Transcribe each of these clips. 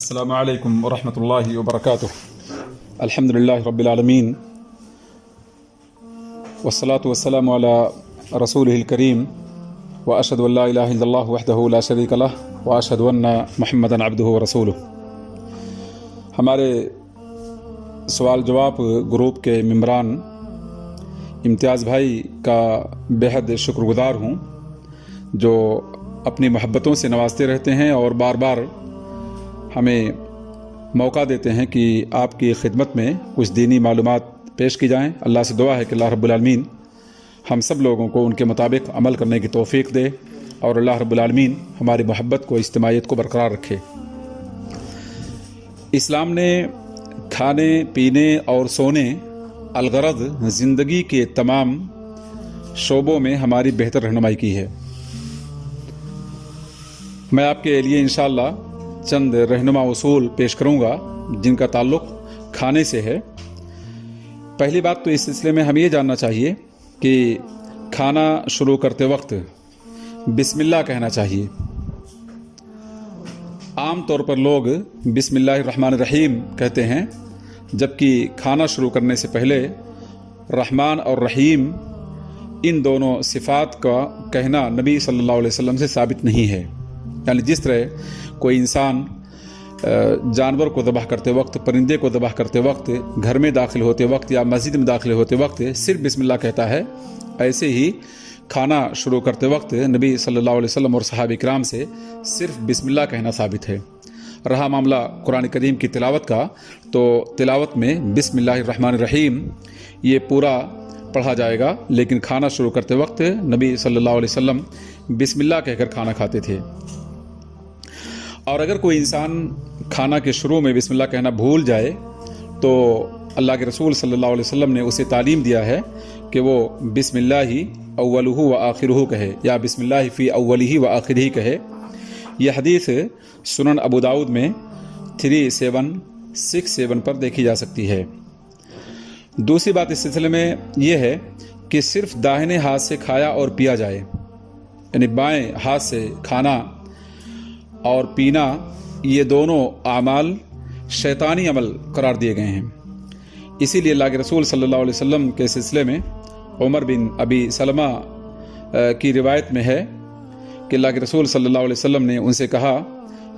السلام علیکم ورحمۃ اللہ وبرکاتہ۔ الحمد للہ رب العالمین والصلاة والسلام علی رسولہ الکریم واشہد ان لا الہ الا اللہ وحدہ لا شریک لہ واشہد ان محمدا عبدہ ورسولہ۔ ہمارے سوال جواب گروپ کے ممبران امتیاز بھائی کا بےحد شکر گزار ہوں جو اپنی محبتوں سے نوازتے رہتے ہیں اور بار بار ہمیں موقع دیتے ہیں کہ آپ کی خدمت میں کچھ دینی معلومات پیش کی جائیں۔ اللہ سے دعا ہے کہ اللہ رب العالمین ہم سب لوگوں کو ان کے مطابق عمل کرنے کی توفیق دے اور اللہ رب العالمین ہماری محبت کو، اجتماعیت کو برقرار رکھے۔ اسلام نے کھانے، پینے اور سونے الغرض زندگی کے تمام شعبوں میں ہماری بہتر رہنمائی کی ہے۔ میں آپ کے لیے انشاءاللہ چند رہنما اصول پیش کروں گا جن کا تعلق کھانے سے ہے۔ پہلی بات تو اس سلسلے میں ہمیں یہ جاننا چاہیے کہ کھانا شروع کرتے وقت بسم اللہ کہنا چاہیے۔ عام طور پر لوگ بسم اللہ الرحمن الرحیم کہتے ہیں، جبکہ کھانا شروع کرنے سے پہلے رحمان اور رحیم ان دونوں صفات کا کہنا نبی صلی اللہ علیہ وسلم سے ثابت نہیں ہے۔ یعنی جس طرح کوئی انسان جانور کو ذبح کرتے وقت، پرندے کو ذبح کرتے وقت، گھر میں داخل ہوتے وقت یا مسجد میں داخل ہوتے وقت صرف بسم اللہ کہتا ہے، ایسے ہی کھانا شروع کرتے وقت نبی صلی اللہ علیہ وسلم اور صحابہ کرام سے صرف بسم اللہ کہنا ثابت ہے۔ رہا معاملہ قرآن کریم کی تلاوت کا، تو تلاوت میں بسم اللہ الرحمن الرحیم یہ پورا پڑھا جائے گا، لیکن کھانا شروع کرتے وقت نبی صلی اللہ علیہ وسلم بسم اللہ کہہ کر کھانا کھاتے تھے۔ اور اگر کوئی انسان کھانا کے شروع میں بسم اللہ کہنا بھول جائے تو اللہ کے رسول صلی اللہ علیہ وسلم نے اسے تعلیم دیا ہے کہ وہ بسم اللہ اولہ و آخرہ کہے یا بسم اللہ فی اولہ و آخرہ کہے۔ یہ حدیث سنن ابو داؤد میں 3767 پر دیکھی جا سکتی ہے۔ دوسری بات اس سلسلے میں یہ ہے کہ صرف داہنے ہاتھ سے کھایا اور پیا جائے، یعنی بائیں ہاتھ سے کھانا اور پینا یہ دونوں اعمال شیطانی عمل قرار دیے گئے ہیں۔ اسی لیے اللہ کے رسول صلی اللہ علیہ وسلم کے سلسلے میں عمر بن ابی سلمہ کی روایت میں ہے کہ اللہ کے رسول صلی اللہ علیہ وسلم نے ان سے کہا،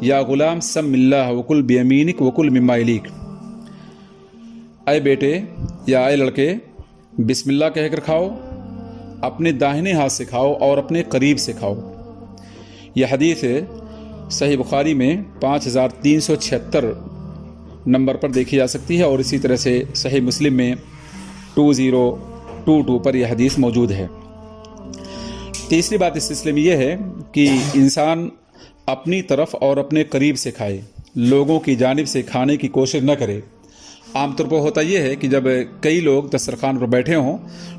یا غلام سم اللہ وکل بیمینک وکل مما یلیک، اے بیٹے یا اے لڑکے بسم اللہ کہہ کر کھاؤ، اپنے داہنے ہاتھ سے کھاؤ اور اپنے قریب سے کھاؤ۔ یہ حدیث صحیح بخاری میں 5376 نمبر پر دیکھی جا سکتی ہے اور اسی طرح سے صحیح مسلم میں 2022 پر یہ حدیث موجود ہے۔ تیسری بات اس سلسلے میں یہ ہے کہ انسان اپنی طرف اور اپنے قریب سے کھائے، لوگوں کی جانب سے کھانے کی کوشش نہ کرے۔ عام طور پر ہوتا یہ ہے کہ جب کئی لوگ دسترخوان پر بیٹھے ہوں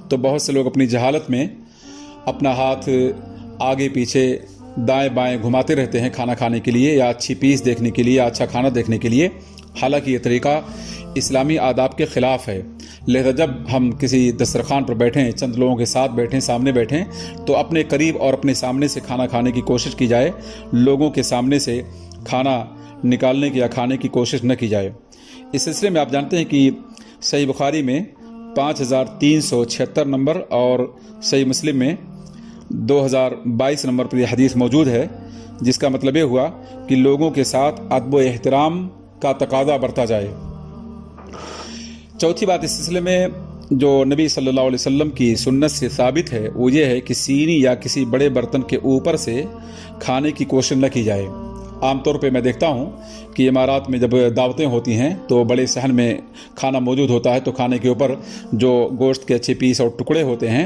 تو بہت سے لوگ اپنی جہالت میں اپنا ہاتھ آگے پیچھے دائیں بائیں گھماتے رہتے ہیں کھانا کھانے کے لیے یا اچھی پیس دیکھنے کے لیے یا اچھا کھانا دیکھنے کے لیے، حالانکہ یہ طریقہ اسلامی آداب کے خلاف ہے۔ لہذا جب ہم کسی دسترخوان پر بیٹھیں، چند لوگوں کے ساتھ بیٹھیں، سامنے بیٹھیں، تو اپنے قریب اور اپنے سامنے سے کھانا کھانے کی کوشش کی جائے، لوگوں کے سامنے سے کھانا نکالنے کی یا کھانے کی کوشش نہ کی جائے۔ اس سلسلے میں آپ جانتے ہیں کہ صحیح بخاری میں 5376 نمبر اور صحیح مسلم میں 2022 نمبر پر یہ حدیث موجود ہے، جس کا مطلب یہ ہوا کہ لوگوں کے ساتھ ادب و احترام کا تقاضا برتا جائے۔ چوتھی بات اس سلسلے میں جو نبی صلی اللہ علیہ وسلم کی سنت سے ثابت ہے وہ یہ ہے کہ سینی یا کسی بڑے برتن کے اوپر سے کھانے کی کوشش نہ کی جائے۔ عام طور پہ میں دیکھتا ہوں کہ امارات میں جب دعوتیں ہوتی ہیں تو بڑے صحن میں کھانا موجود ہوتا ہے، تو کھانے کے اوپر جو گوشت کے اچھے پیس اور ٹکڑے ہوتے ہیں،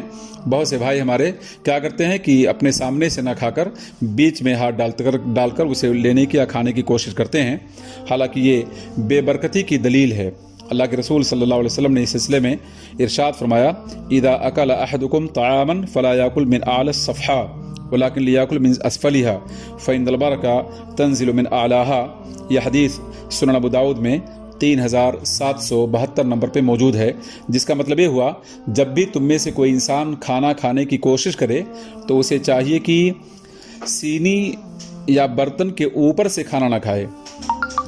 بہت سے بھائی ہمارے کیا کرتے ہیں کہ اپنے سامنے سے نہ کھا کر بیچ میں ہاتھ ڈال کر اسے لینے کی یا کھانے کی کوشش کرتے ہیں، حالانکہ یہ بے برکتی کی دلیل ہے۔ اللہ کے رسول صلی اللہ علیہ وسلم نے اس سلسلے میں ارشاد فرمایا، اذا اکل احدکم طعاما فلا یاکل من اعلی الصفحہ ولكن لیاکل من اسفلها فإن البرکة تنزل من اعلاها۔ یہ حدیث سنن ابو داؤد میں 3772 نمبر پہ موجود ہے، جس کا مطلب یہ ہوا جب بھی تم میں سے کوئی انسان کھانا کھانے کی کوشش کرے تو اسے چاہیے کہ سینی یا برتن کے اوپر سے کھانا نہ کھائے۔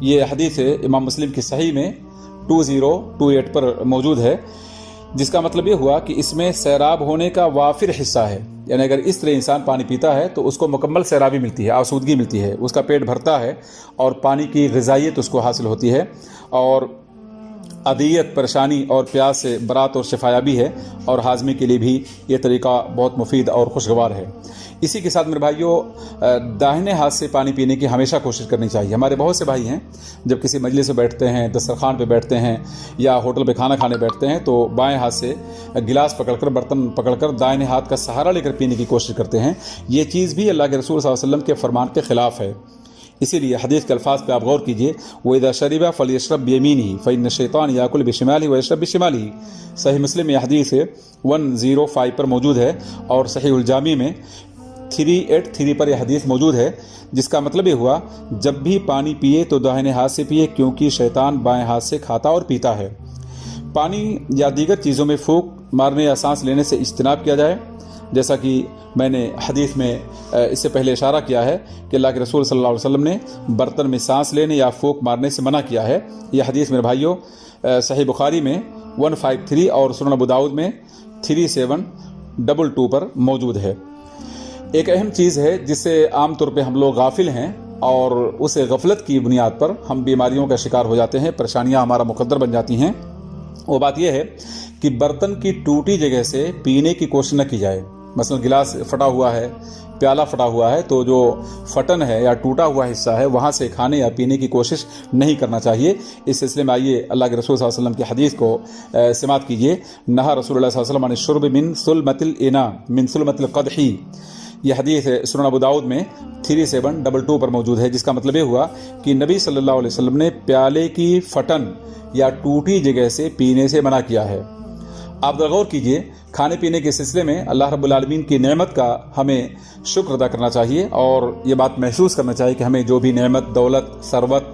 یہ حدیث امام مسلم کی صحیح میں 2028 پر موجود ہے، جس کا مطلب یہ ہوا کہ اس میں سیراب ہونے کا وافر حصہ ہے، یعنی اگر اس طرح انسان پانی پیتا ہے تو اس کو مکمل سیرابی ملتی ہے، آسودگی ملتی ہے، اس کا پیٹ بھرتا ہے اور پانی کی غذائیت اس کو حاصل ہوتی ہے، اور اذیت، پریشانی اور پیاس سے برات اور شفایابی ہے، اور ہاضمے کے لیے بھی یہ طریقہ بہت مفید اور خوشگوار ہے۔ اسی کے ساتھ میرے بھائیوں، داہنے ہاتھ سے پانی پینے کی ہمیشہ کوشش کرنی چاہیے۔ ہمارے بہت سے بھائی ہیں جب کسی مجلس میں بیٹھتے ہیں، دسترخوان پہ بیٹھتے ہیں یا ہوٹل پہ کھانا کھانے بیٹھتے ہیں تو بائیں ہاتھ سے گلاس پکڑ کر، برتن پکڑ کر دائیں ہاتھ کا سہارا لے کر پینے کی کوشش کرتے ہیں۔ یہ چیز بھی اللہ کے رسول صلی اللہ علیہ وسلم کے فرمان کے خلاف ہے۔ اسی لیے حدیث کے الفاظ پہ آپ غور کیجئے، وَإِذَا شَرِبَ فَلْيَشْرَبْ بِيَمِينِهِ فَإِنَّ الشَّيْطَانَ يَأْكُلُ بِشِمَالِهِ وَيَشْرَبُ بِشِمَالِهِ۔ صحیح مسلم میں حدیث 105 پر موجود ہے، اور صحیح الجامع میں 383 پر یہ حدیث موجود ہے، جس کا مطلب یہ ہوا جب بھی پانی پیے تو داہنے ہاتھ سے پیے، کیونکہ شیطان بائیں ہاتھ سے کھاتا اور پیتا ہے۔ پانی یا دیگر چیزوں میں پھونک مارنے یا سانس لینے سے اجتناب کیا جائے، جیسا کہ میں نے حدیث میں اس سے پہلے اشارہ کیا ہے کہ اللہ کے رسول صلی اللہ علیہ وسلم نے برتن میں سانس لینے یا پھونک مارنے سے منع کیا ہے۔ یہ حدیث میرے بھائیوں صحیح بخاری میں 153 اور سنن ابو داؤد میں 3722 پر موجود ہے۔ ایک اہم چیز ہے جس سے عام طور پہ ہم لوگ غافل ہیں، اور اسے غفلت کی بنیاد پر ہم بیماریوں کا شکار ہو جاتے ہیں، پریشانیاں ہمارا مقدر بن جاتی ہیں۔ وہ بات یہ ہے کہ برتن کی ٹوٹی جگہ سے پینے کی کوشش نہ کی جائے۔ مثلا گلاس پھٹا ہوا ہے، پیالہ پھٹا ہوا ہے، تو جو پھٹن ہے یا ٹوٹا ہوا حصہ ہے وہاں سے کھانے یا پینے کی کوشش نہیں کرنا چاہیے۔ اس سلسلے میں آئیے اللہ کے رسول صلی اللہ علیہ وسلم کی حدیث کو سماعت کیجیے۔ نہا رسول اللہ صلی اللہ علیہ وسلم عن الشرب من سلمۃ الاناء من سلمۃ القدح۔ یہ حدیث سنن ابو داؤد میں 3722 پر موجود ہے، جس کا مطلب یہ ہوا کہ نبی صلی اللہ علیہ وسلم نے پیالے کی پھٹن یا ٹوٹی جگہ سے پینے سے منع کیا ہے۔ آپ غور کیجئے، کھانے پینے کے سلسلے میں اللہ رب العالمین کی نعمت کا ہمیں شکر ادا کرنا چاہیے، اور یہ بات محسوس کرنا چاہیے کہ ہمیں جو بھی نعمت، دولت، ثروت،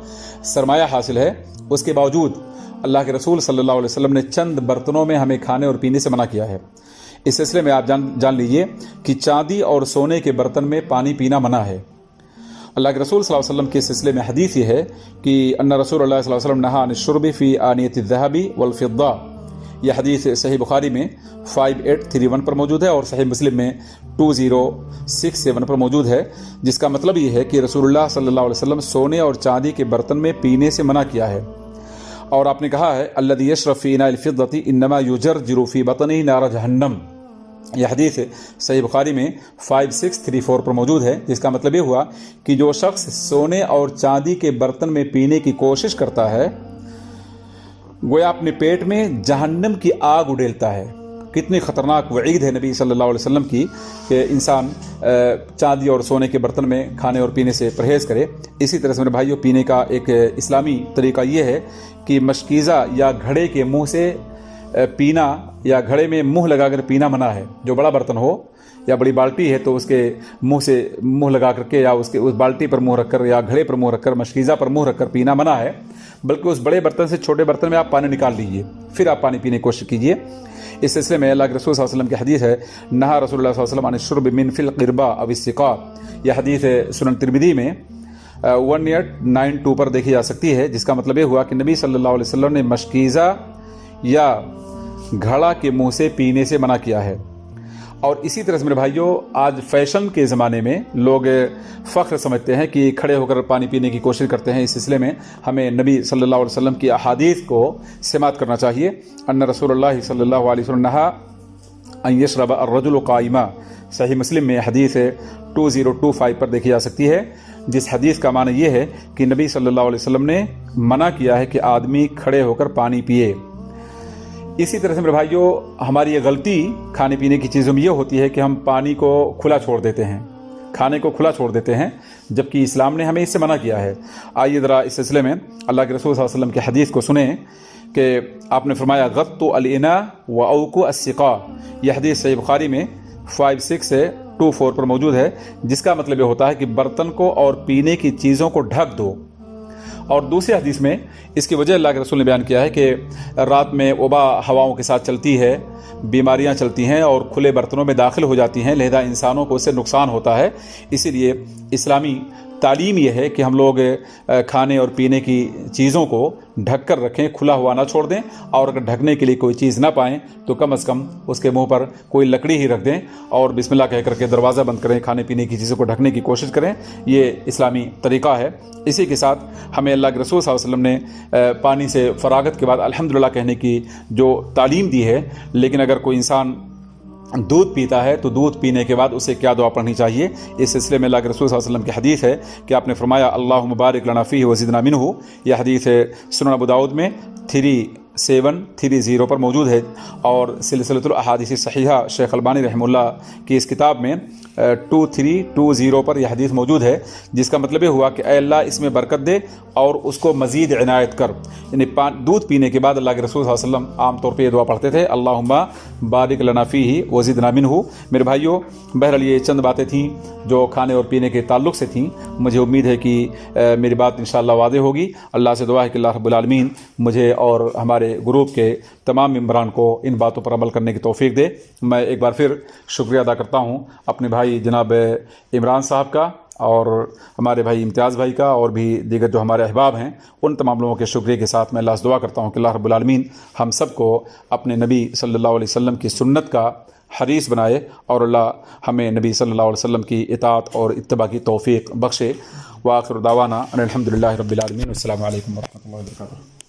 سرمایہ حاصل ہے، اس کے باوجود اللہ کے رسول صلی اللہ علیہ وسلم نے چند برتنوں میں ہمیں کھانے اور پینے سے منع کیا ہے۔ اس سلسلے میں آپ جان لیجئے کہ چاندی اور سونے کے برتن میں پانی پینا منع ہے۔ اللہ کے رسول صلی اللہ علیہ وسلم کے سلسلے میں حدیث یہ ہے کہ ان رسول اللہ صلی اللہ علیہ وسلم نہا عن الشرب فی آنیۃ الذهب والفضہ۔ یہ حدیث صحیح بخاری میں 5831 پر موجود ہے، اور صحیح مسلم میں 2067 پر موجود ہے، جس کا مطلب یہ ہے کہ رسول اللہ صلی اللہ علیہ وسلم سونے اور چاندی کے برتن میں پینے سے منع کیا ہے۔ اور آپ نے کہا ہے الذی یشرب فی اناء الفضة انما یجرجر فی بطنہ نار جہنم۔ یہ حدیث صحیح بخاری میں 5634 پر موجود ہے، جس کا مطلب یہ ہوا کہ جو شخص سونے اور چاندی کے برتن میں پینے کی کوشش کرتا ہے گویا اپنے پیٹ میں جہنم کی آگ اڈیلتا ہے۔ کتنی خطرناک وعید ہے نبی صلی اللہ علیہ وسلم کی کہ انسان چاندی اور سونے کے برتن میں کھانے اور پینے سے پرہیز کرے۔ اسی طرح سے میرے بھائیوں، پینے کا ایک اسلامی طریقہ یہ ہے کہ مشکیزہ یا گھڑے کے منہ سے پینا یا گھڑے میں منہ لگا کر پینا منع ہے۔ جو بڑا برتن ہو یا بڑی بالٹی ہے تو اس کے منہ سے منہ لگا کر کے یا اس بالٹی پر منہ رکھ کر یا گھڑے پر منہ رکھ کر مشکیزہ پر منہ رکھ کر پینا منع ہے، بلکہ اس بڑے برتن سے چھوٹے برتن میں آپ پانی نکال لیجئے، پھر آپ پانی پینے کی کوشش کیجئے۔ اس سلسلے میں اللہ کے رسول صلی اللہ علیہ وسلم کی حدیث ہے نہا رسول اللہ صلی اللہ علیہ وسلم عن الشرب من فی القربہ او السقاء۔ یہ حدیث سنن ترمذی میں 1892 پر دیکھی جا سکتی ہے، جس کا مطلب یہ ہوا کہ نبی صلی اللہ علیہ وسلم نے مشکیزہ یا گھڑا کے منہ سے پینے سے منع کیا ہے۔ اور اسی طرح سے میرے بھائیوں، آج فیشن کے زمانے میں لوگ فخر سمجھتے ہیں کہ کھڑے ہو کر پانی پینے کی کوشش کرتے ہیں۔ اس سلسلے میں ہمیں نبی صلی اللہ علیہ وسلم کی احادیث کو سماعت کرنا چاہیے۔ ان رسول اللہ صلی اللہ علیہ وسلم نہا ان یشرب الرجل قائما۔ صحیح مسلم میں حدیث 2025 پر دیکھی جا سکتی ہے، جس حدیث کا معنی یہ ہے کہ نبی صلی اللہ علیہ وسلم نے منع کیا ہے کہ آدمی کھڑے ہو کر پانی پیے۔ اسی طرح سے میرے بھائیوں، ہماری یہ غلطی کھانے پینے کی چیزوں میں یہ ہوتی ہے کہ ہم پانی کو کھلا چھوڑ دیتے ہیں، کھانے کو کھلا چھوڑ دیتے ہیں، جبکہ اسلام نے ہمیں اس سے منع کیا ہے۔ آئیے ذرا اس سلسلے میں اللہ کے رسول صلی اللہ علیہ وسلم کی حدیث کو سنیں کہ آپ نے فرمایا غطوا الاناء واوقوا السقاء۔ یہ حدیث صحیح بخاری میں 5624 پر موجود ہے، جس کا مطلب یہ ہوتا ہے کہ برتن کو اور پینے کی چیزوں کو ڈھک دو۔ اور دوسری حدیث میں اس کی وجہ اللہ کے رسول نے بیان کیا ہے کہ رات میں وبا ہواؤں کے ساتھ چلتی ہے، بیماریاں چلتی ہیں اور کھلے برتنوں میں داخل ہو جاتی ہیں، لہذا انسانوں کو اس سے نقصان ہوتا ہے۔ اسی لیے اسلامی تعلیم یہ ہے کہ ہم لوگ کھانے اور پینے کی چیزوں کو ڈھک کر رکھیں، کھلا ہوا نہ چھوڑ دیں، اور اگر ڈھکنے کے لیے کوئی چیز نہ پائیں تو کم از کم اس کے منہ پر کوئی لکڑی ہی رکھ دیں اور بسم اللہ کہہ کر کے دروازہ بند کریں، کھانے پینے کی چیزوں کو ڈھکنے کی کوشش کریں۔ یہ اسلامی طریقہ ہے۔ اسی کے ساتھ ہمیں اللہ کے رسول صلی اللہ علیہ وسلم نے پانی سے فراغت کے بعد الحمدللہ کہنے کی جو تعلیم دی ہے، لیکن اگر کوئی انسان دودھ پیتا ہے تو دودھ پینے کے بعد اسے کیا دعا پڑھنی چاہیے؟ اس سلسلے میں اللہ کے رسول صلی اللہ علیہ وسلم کی حدیث ہے کہ آپ نے فرمایا اللہم بارک لنا فیہ وزدنا منہ۔ یہ حدیث ہے سنن ابو داؤد میں 3730 پر موجود ہے، اور سلسلۃ الاحادیث صحیحہ شیخ البانی رحمہ اللہ کی اس کتاب میں 2320 پر یہ حدیث موجود ہے، جس کا مطلب یہ ہوا کہ اے اللہ اس میں برکت دے اور اس کو مزید عنایت کر۔ یعنی دودھ پینے کے بعد اللہ کے رسول صلی اللہ علیہ وسلم عام طور پہ یہ دعا پڑھتے تھے اللہم بارک لنا فیہ وزدنا منہ۔ میرے بھائیوں، بہرحال یہ چند باتیں تھیں جو کھانے اور پینے کے تعلق سے تھیں۔ مجھے امید ہے کہ میری بات انشاءاللہ واضح ہوگی۔ اللہ سے دعا ہے کہ اللہ رب العالمین مجھے اور ہمارے گروپ کے تمام ممبران کو ان باتوں پر عمل کرنے کی توفیق دے۔ میں ایک بار پھر شکریہ ادا کرتا ہوں اپنے بھائی جناب عمران صاحب کا، اور ہمارے بھائی امتیاز بھائی کا، اور بھی دیگر جو ہمارے احباب ہیں، ان تمام لوگوں کے شکریہ کے ساتھ میں اللہ سے دعا کرتا ہوں کہ اللہ رب العالمین ہم سب کو اپنے نبی صلی اللہ علیہ وسلم کی سنت کا حریص بنائے، اور اللہ ہمیں نبی صلی اللہ علیہ وسلم کی اطاعت اور اتباع کی توفیق بخشے۔ وآخر دعوانا ان الحمد للہ رب العالمین۔ السلام علیکم ورحمۃ اللہ وبرکاتہ۔